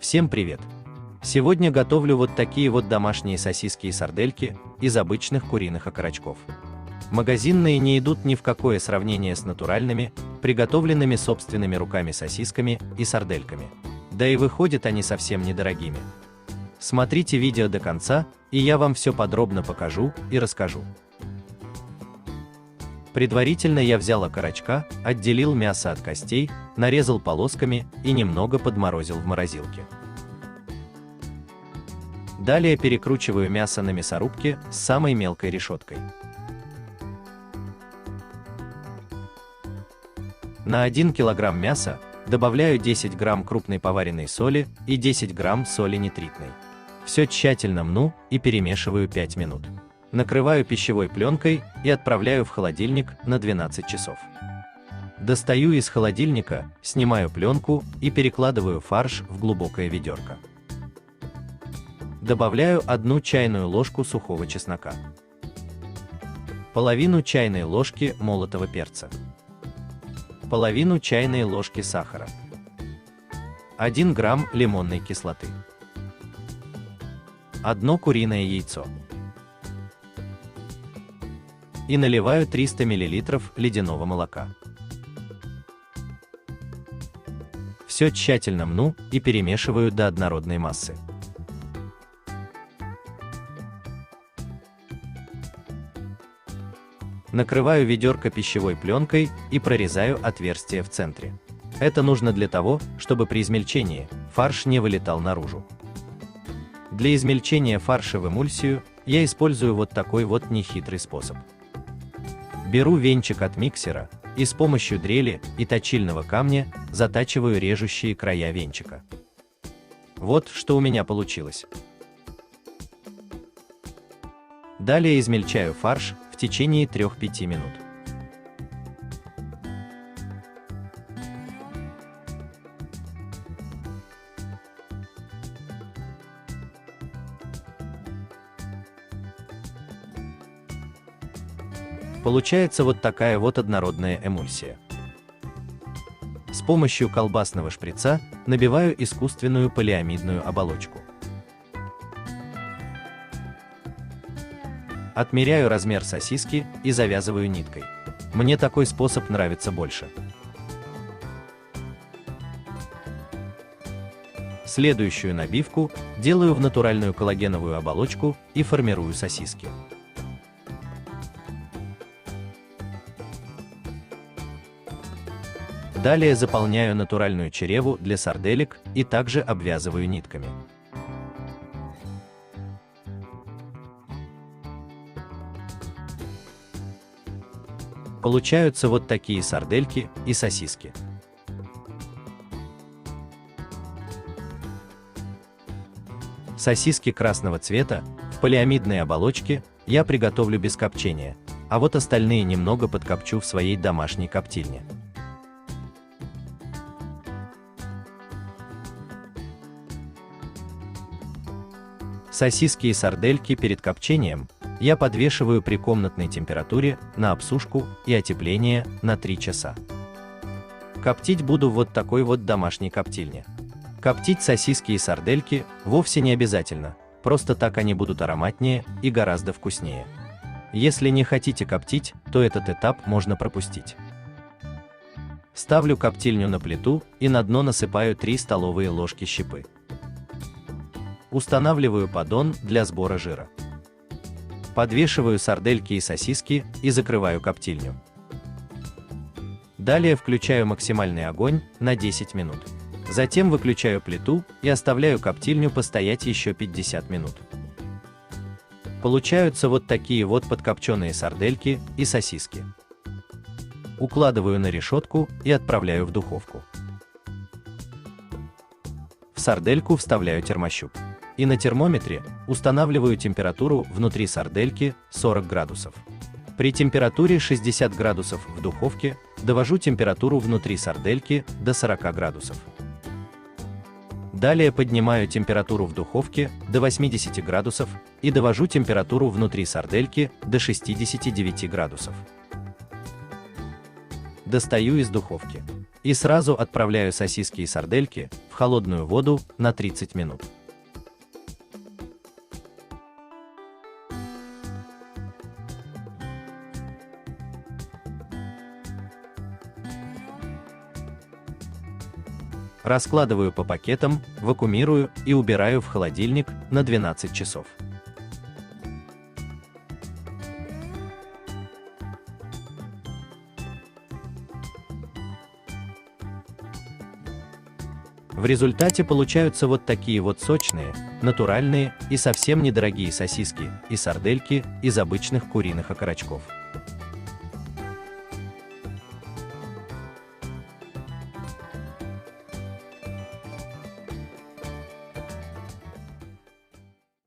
Всем привет! Сегодня готовлю вот такие вот домашние сосиски и сардельки из обычных куриных окорочков. Магазинные не идут ни в какое сравнение с натуральными, приготовленными собственными руками сосисками и сардельками. Да и выходят они совсем недорогими. Смотрите видео до конца, и я вам все подробно покажу и расскажу. Предварительно я взял окорочка, отделил мясо от костей, нарезал полосками и немного подморозил в морозилке. Далее перекручиваю мясо на мясорубке с самой мелкой решеткой. На 1 кг мяса добавляю 10 грамм крупной поваренной соли и 10 грамм соли нитритной. Все тщательно мну и перемешиваю 5 минут. Накрываю пищевой пленкой и отправляю в холодильник на 12 часов. Достаю из холодильника, снимаю пленку и перекладываю фарш в глубокое ведерко. Добавляю 1 чайную ложку сухого чеснока, половину чайной ложки молотого перца, половину чайной ложки сахара, 1 грамм лимонной кислоты, 1 куриное яйцо. И наливаю 300 мл ледяного молока. Все тщательно мну и перемешиваю до однородной массы. Накрываю ведерко пищевой пленкой и прорезаю отверстие в центре. Это нужно для того, чтобы при измельчении фарш не вылетал наружу. Для измельчения фарша в эмульсию я использую вот такой вот нехитрый способ. Беру венчик от миксера и с помощью дрели и точильного камня затачиваю режущие края венчика. Вот что у меня получилось. Далее измельчаю фарш в течение 3-5 минут. Получается вот такая вот однородная эмульсия. С помощью колбасного шприца набиваю искусственную полиамидную оболочку. Отмеряю размер сосиски и завязываю ниткой. Мне такой способ нравится больше. Следующую набивку делаю в натуральную коллагеновую оболочку и формирую сосиски. Далее заполняю натуральную череву для сарделек и также обвязываю нитками. Получаются вот такие сардельки и сосиски. Сосиски красного цвета в полиамидной оболочке я приготовлю без копчения, а вот остальные немного подкопчу в своей домашней коптильне. Сосиски и сардельки перед копчением я подвешиваю при комнатной температуре на обсушку и отепление на 3 часа. Коптить буду в вот такой вот домашней коптильне. Коптить сосиски и сардельки вовсе не обязательно, просто так они будут ароматнее и гораздо вкуснее. Если не хотите коптить, то этот этап можно пропустить. Ставлю коптильню на плиту и на дно насыпаю 3 столовые ложки щепы. Устанавливаю поддон для сбора жира. Подвешиваю сардельки и сосиски и закрываю коптильню. Далее включаю максимальный огонь на 10 минут. Затем выключаю плиту и оставляю коптильню постоять еще 50 минут. Получаются вот такие вот подкопченые сардельки и сосиски. Укладываю на решетку и отправляю в духовку. В сардельку вставляю термощуп. И на термометре устанавливаю температуру внутри сардельки 40 градусов. При температуре 60 градусов в духовке довожу температуру внутри сардельки до 40 градусов. Далее поднимаю температуру в духовке до 80 градусов и довожу температуру внутри сардельки до 69 градусов. Достаю из духовки. И сразу отправляю сосиски и сардельки в холодную воду на 30 минут. Раскладываю по пакетам, вакуумирую и убираю в холодильник на 12 часов. В результате получаются вот такие вот сочные, натуральные и совсем недорогие сосиски и сардельки из обычных куриных окорочков.